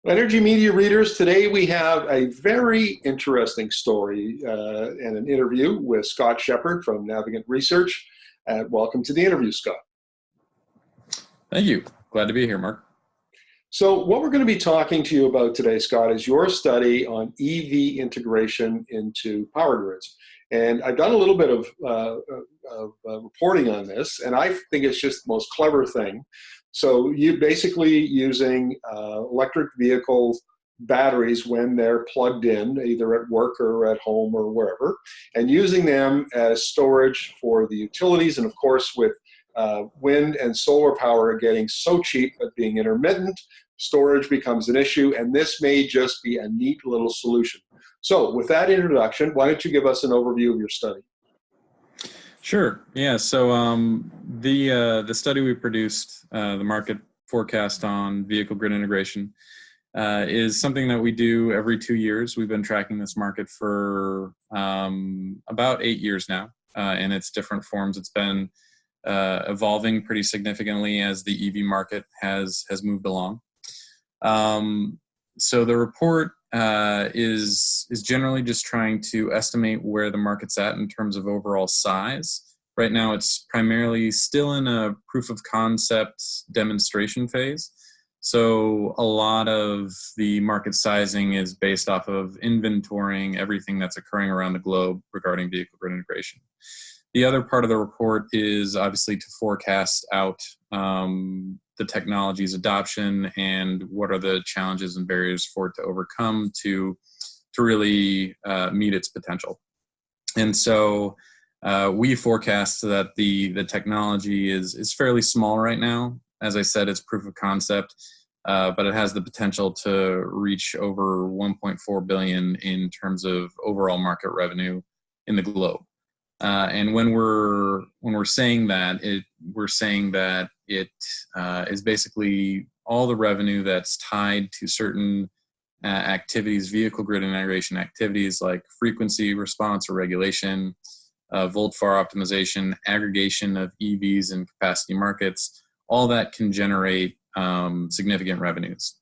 Energy Media readers, today we have a very interesting story and an interview with Scott Shepard from Navigant Research. Welcome to the interview, Scott. Thank you. Glad to be here, Mark. So what we're going to be talking to you about today, Scott, is your study on EV integration into power grids. And I've done a little bit of reporting on this, and I think it's just the most clever thing. So you basically using electric vehicle batteries when they're plugged in, either at work or at home or wherever, and using them as storage for the utilities. And of course, with wind and solar power getting so cheap at being intermittent, storage becomes an issue, and this may just be a neat little solution. So with that introduction, why don't you give us an overview of your study? Sure. Yeah. So the study we produced, the market forecast on vehicle grid integration, is something that we do every 2 years. We've been tracking this market for about 8 years now, in its different forms. It's been evolving pretty significantly as the EV market has moved along. So the report is generally just trying to estimate where the market's at in terms of overall size. Right now, it's primarily still in a proof of concept demonstration phase. So a lot of the market sizing is based off of inventorying everything that's occurring around the globe regarding vehicle grid integration. The other part of the report is obviously to forecast out the technology's adoption and what are the challenges and barriers for it to overcome to really meet its potential. And so we forecast that the technology is fairly small right now. As I said, it's proof of concept, but it has the potential to reach over 1.4 billion in terms of overall market revenue in the globe. And when we're saying that, we're saying that it is basically all the revenue that's tied to certain activities, vehicle grid integration activities like frequency response or regulation, volt-VAR optimization, aggregation of EVs and capacity markets. All that can generate significant revenues,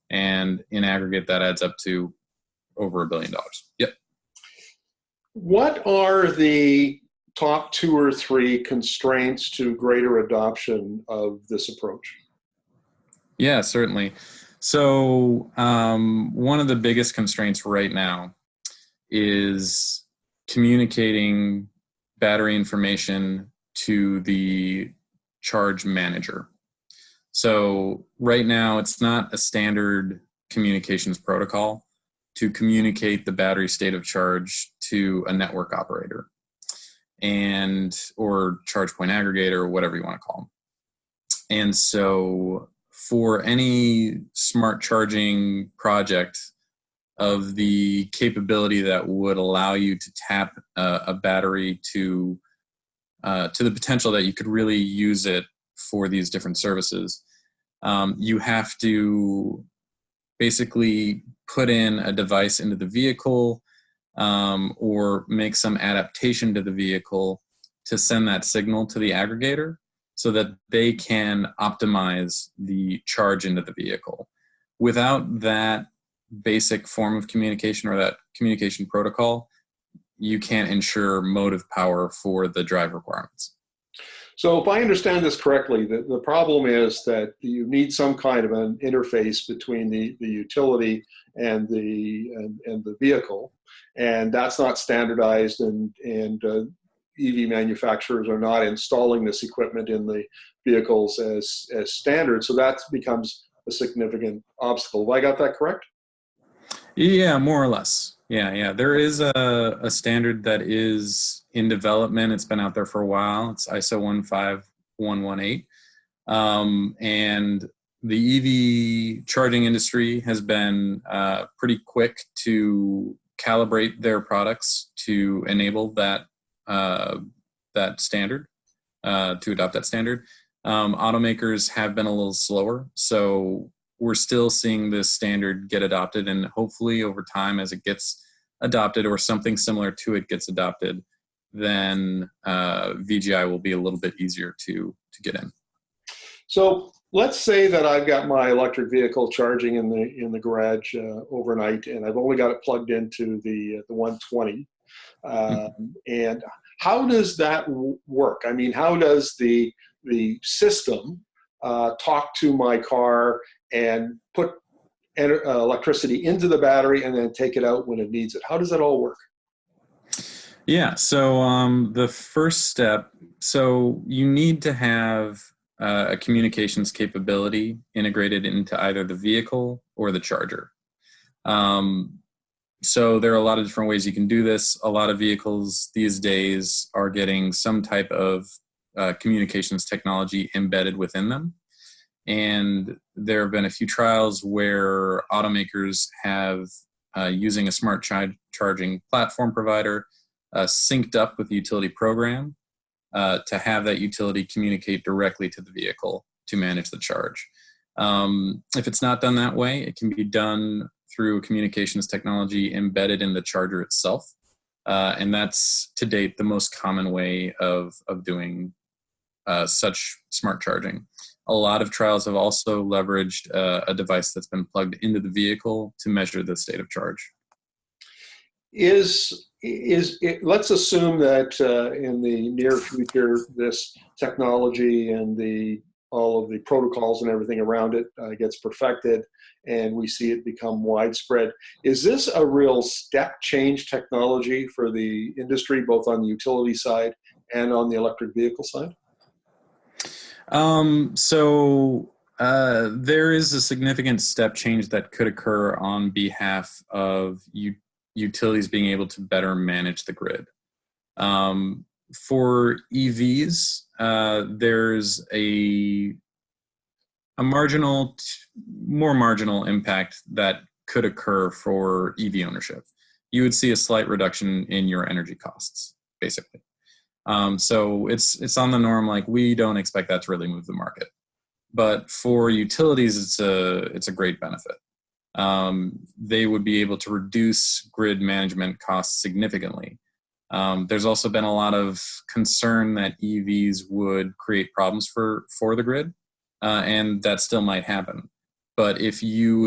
and in aggregate, that adds up to over $1 billion. Yep. What are the top 2 or 3 constraints to greater adoption of this approach? Yeah, certainly. So one of the biggest constraints right now is communicating battery information to the charge manager. So right now, it's not a standard communications protocol to communicate the battery state of charge to a network operator or charge point aggregator or whatever you want to call them. And so for any smart charging project of the capability that would allow you to tap a battery to the potential that you could really use it for these different services, you have to basically put in a device into the vehicle or make some adaptation to the vehicle to send that signal to the aggregator so that they can optimize the charge into the vehicle. Without that basic form of communication or that communication protocol, you can't ensure motive power for the drive requirements. So if I understand this correctly, the problem is that you need some kind of an interface between the utility and the vehicle, and that's not standardized, and EV manufacturers are not installing this equipment in the vehicles as standard, so that becomes a significant obstacle. Have I got that correct? Yeah, more or less. Yeah. There is a standard that is in development. It's been out there for a while. It's ISO 15118. And the EV charging industry has been pretty quick to calibrate their products to enable that standard, to adopt that standard. Automakers have been a little slower, so we're still seeing this standard get adopted, and hopefully over time as it gets adopted or something similar to it gets adopted, then VGI will be a little bit easier to get in. So let's say that I've got my electric vehicle charging in the garage overnight, and I've only got it plugged into the 120. And how does that work? I mean, how does the system talk to my car and put electricity into the battery and then take it out when it needs it? How does that all work? Yeah, so the first step, so you need to have a communications capability integrated into either the vehicle or the charger. So there are a lot of different ways you can do this. A lot of vehicles these days are getting some type of communications technology embedded within them. And there have been a few trials where automakers have, using a smart charging platform provider, synced up with the utility program to have that utility communicate directly to the vehicle to manage the charge. If it's not done that way, it can be done through communications technology embedded in the charger itself. And that's, to date, the most common way of doing such smart charging. A lot of trials have also leveraged a device that's been plugged into the vehicle to measure the state of charge. Let's assume that in the near future, this technology and all of the protocols and everything around it gets perfected, and we see it become widespread. Is this a real step change technology for the industry, both on the utility side and on the electric vehicle side? There is a significant step change that could occur on behalf of utilities being able to better manage the grid. For EVs, there's a more marginal impact that could occur for EV ownership. You would see a slight reduction in your energy costs, basically. So it's on the norm. Like, we don't expect that to really move the market, but for utilities, it's a great benefit. They would be able to reduce grid management costs significantly. There's also been a lot of concern that EVs would create problems for the grid, and that still might happen. But if you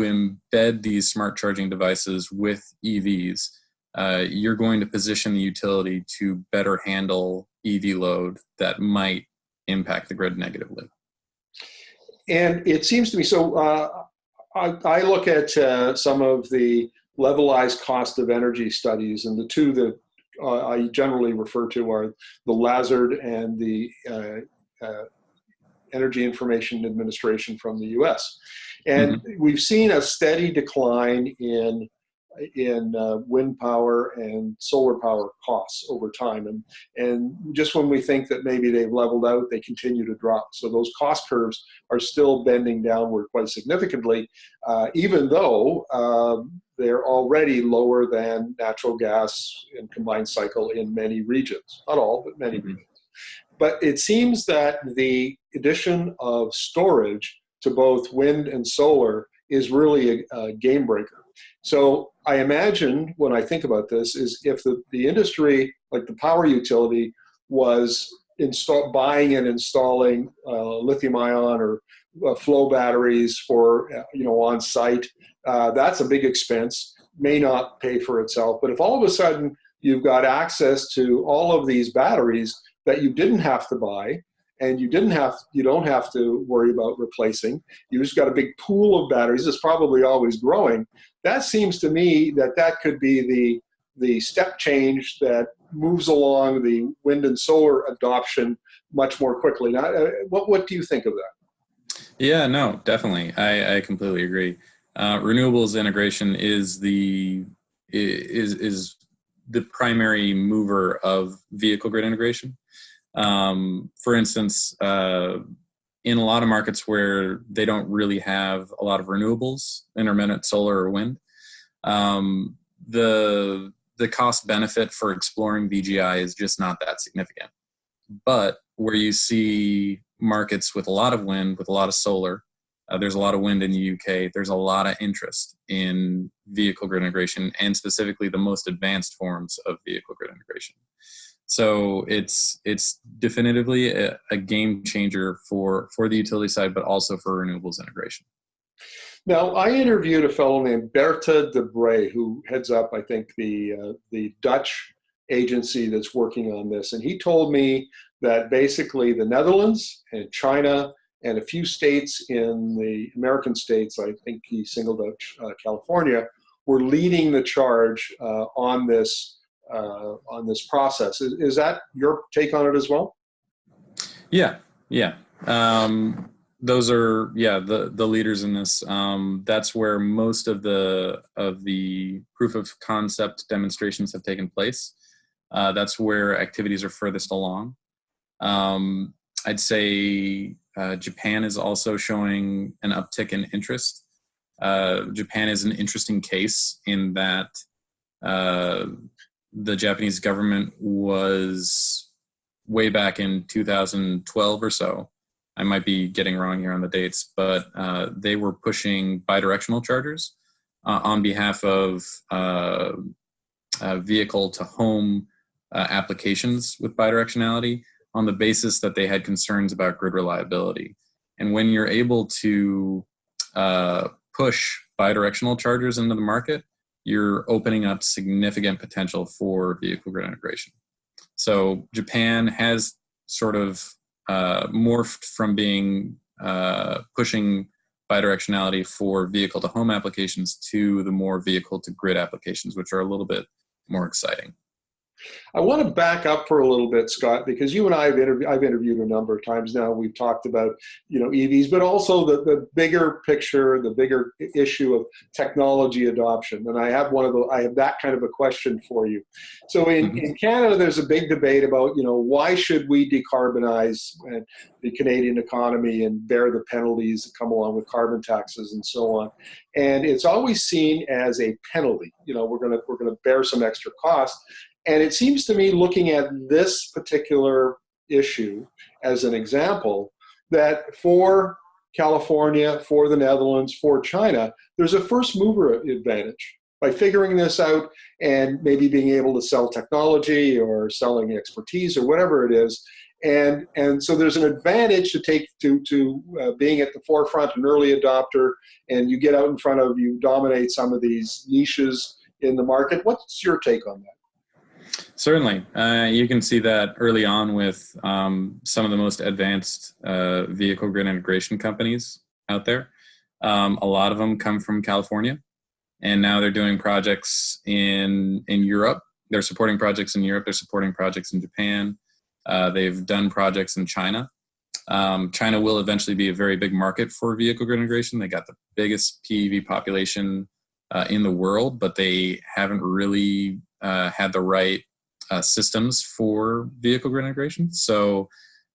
embed these smart charging devices with EVs, you're going to position the utility to better handle EV load that might impact the grid negatively. And it seems to me, so I look at some of the levelized cost of energy studies, and the two that I generally refer to are the Lazard and the Energy Information Administration from the US. And we've seen a steady decline in wind power and solar power costs over time. And just when we think that maybe they've leveled out, they continue to drop. So those cost curves are still bending downward quite significantly, even though they're already lower than natural gas in combined cycle in many regions. Not all, but many regions. But it seems that the addition of storage to both wind and solar is really a game breaker. So I imagine, when I think about this, is if the industry, like the power utility, was buying and installing lithium-ion or flow batteries for on site, that's a big expense, may not pay for itself. But if all of a sudden you've got access to all of these batteries that you didn't have to buy, and you don't have to worry about replacing, you just got a big pool of batteries that's probably always growing. That seems to me that could be the step change that moves along the wind and solar adoption much more quickly. Now, what do you think of that? Yeah, no, definitely. I completely agree. Renewables integration is the primary mover of vehicle grid integration. For instance, in a lot of markets where they don't really have a lot of renewables, intermittent solar or wind, the cost benefit for exploring VGI is just not that significant. But where you see markets with a lot of wind, with a lot of solar, there's a lot of wind in the UK, there's a lot of interest in vehicle grid integration, and specifically the most advanced forms of vehicle grid integration. So it's definitively a game changer for the utility side, but also for renewables integration. Now, I interviewed a fellow named Bertha de Brey, who heads up, I think, the Dutch agency that's working on this. And he told me that basically the Netherlands and China and a few states in the American states, I think he singled out California, were leading the charge on this process. Is that your take on it as well? Yeah, yeah. Those are the leaders in this. That's where most of the proof of concept demonstrations have taken place. That's where activities are furthest along. I'd say Japan is also showing an uptick in interest. Japan is an interesting case in that the Japanese government was way back in 2012 or so. I might be getting wrong here on the dates, but they were pushing bidirectional chargers on behalf of vehicle to home applications with bidirectionality on the basis that they had concerns about grid reliability. And when you're able to push bidirectional chargers into the market, you're opening up significant potential for vehicle grid integration. So Japan has sort of morphed from being pushing bidirectionality for vehicle to home applications to the more vehicle to grid applications, which are a little bit more exciting. I want to back up for a little bit, Scott, because you and I I've interviewed a number of times now. We've talked about, EVs, but also the bigger picture, the bigger issue of technology adoption. And I have that kind of a question for you. So in Canada, there's a big debate about, why should we decarbonize the Canadian economy and bear the penalties that come along with carbon taxes and so on. And it's always seen as a penalty. We're going to bear some extra cost. And it seems to me, looking at this particular issue as an example, that for California, for the Netherlands, for China, there's a first mover advantage by figuring this out and maybe being able to sell technology or selling expertise or whatever it is. And so there's an advantage to take to being at the forefront, an early adopter, and you get out in front of, you dominate some of these niches in the market. What's your take on that? Certainly. You can see that early on with some of the most advanced vehicle grid integration companies out there. A lot of them come from California, and now they're doing projects in Europe. They're supporting projects in Europe. They're supporting projects in Japan. They've done projects in China. China will eventually be a very big market for vehicle grid integration. They got the biggest PEV population in the world, but they haven't really had the right systems for vehicle grid integration. So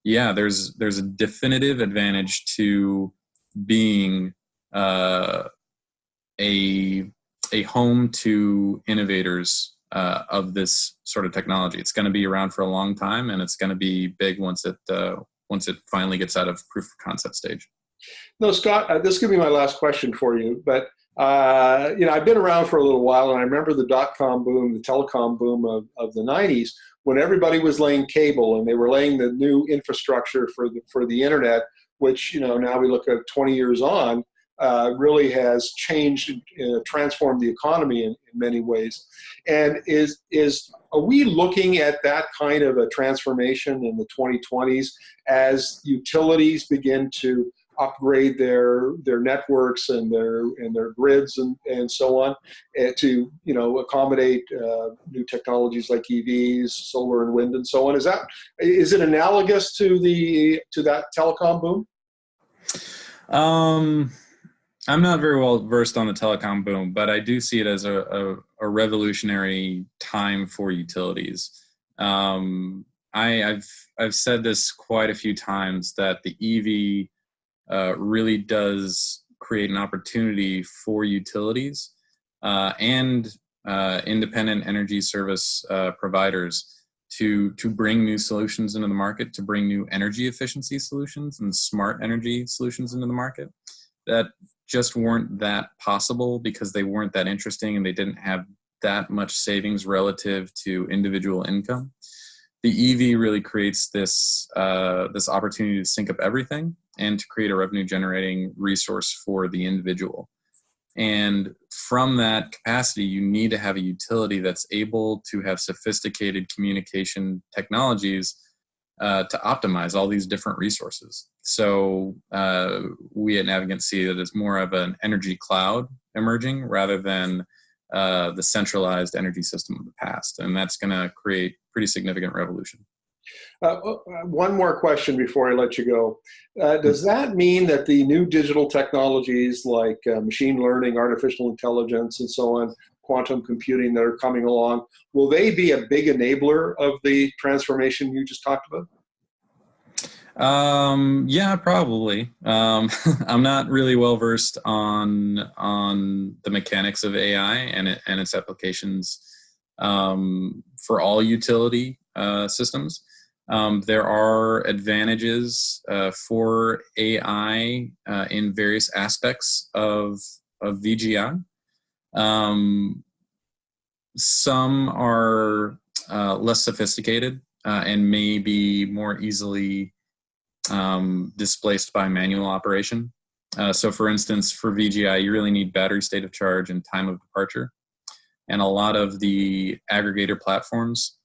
yeah, there's a definitive advantage to being a home to innovators of this sort of technology. It's going to be around for a long time, and it's going to be big once it finally gets out of proof of concept stage. No, Scott, this is going to be my last question for you, but I've been around for a little while, and I remember the dot-com boom, the telecom boom of the 90s, when everybody was laying cable and they were laying the new infrastructure for the internet, which, now we look at 20 years on, really has changed, transformed the economy in many ways. And are we looking at that kind of a transformation in the 2020s as utilities begin to upgrade their networks and their grids and so on, and to accommodate new technologies like EVs, solar and wind and so on? Is it analogous to that telecom boom? I'm not very well versed on the telecom boom, but I do see it as a revolutionary time for utilities. I've said this quite a few times, that the EV really does create an opportunity for utilities and independent energy service providers to bring new solutions into the market, to bring new energy efficiency solutions and smart energy solutions into the market that just weren't that possible because they weren't that interesting and they didn't have that much savings relative to individual income. the EV really creates this this opportunity to sync up everything and to create a revenue generating resource for the individual. And from that capacity, you need to have a utility that's able to have sophisticated communication technologies to optimize all these different resources. So we at Navigant see that as more of an energy cloud emerging rather than the centralized energy system of the past. And that's going to create pretty significant revolution. One more question before I let you go. Does that mean that the new digital technologies like machine learning, artificial intelligence, and so on, quantum computing that are coming along, will they be a big enabler of the transformation you just talked about? Yeah, probably. I'm not really well versed on the mechanics of AI and its applications for all utility systems. There are advantages for AI in various aspects of VGI. Some are less sophisticated and may be more easily displaced by manual operation. So for instance, for VGI, you really need battery state of charge and time of departure. And a lot of the aggregator platforms,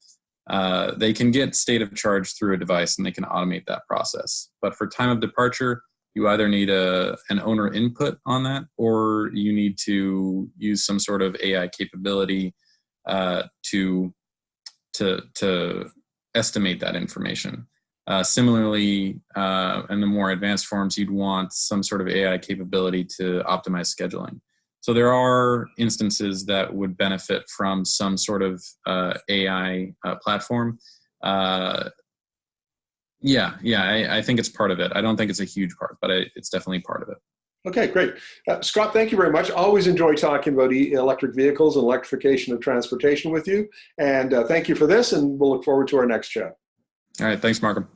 they can get state of charge through a device and they can automate that process. But for time of departure, you either need an owner input on that, or you need to use some sort of AI capability to estimate that information. Similarly, in the more advanced forms, you'd want some sort of AI capability to optimize scheduling. So there are instances that would benefit from some sort of AI platform. I think it's part of it. I don't think it's a huge part, but it's definitely part of it. Okay, great. Scott, thank you very much. Always enjoy talking about electric vehicles and electrification of transportation with you. And thank you for this, and we'll look forward to our next chat. All right, thanks, Markham.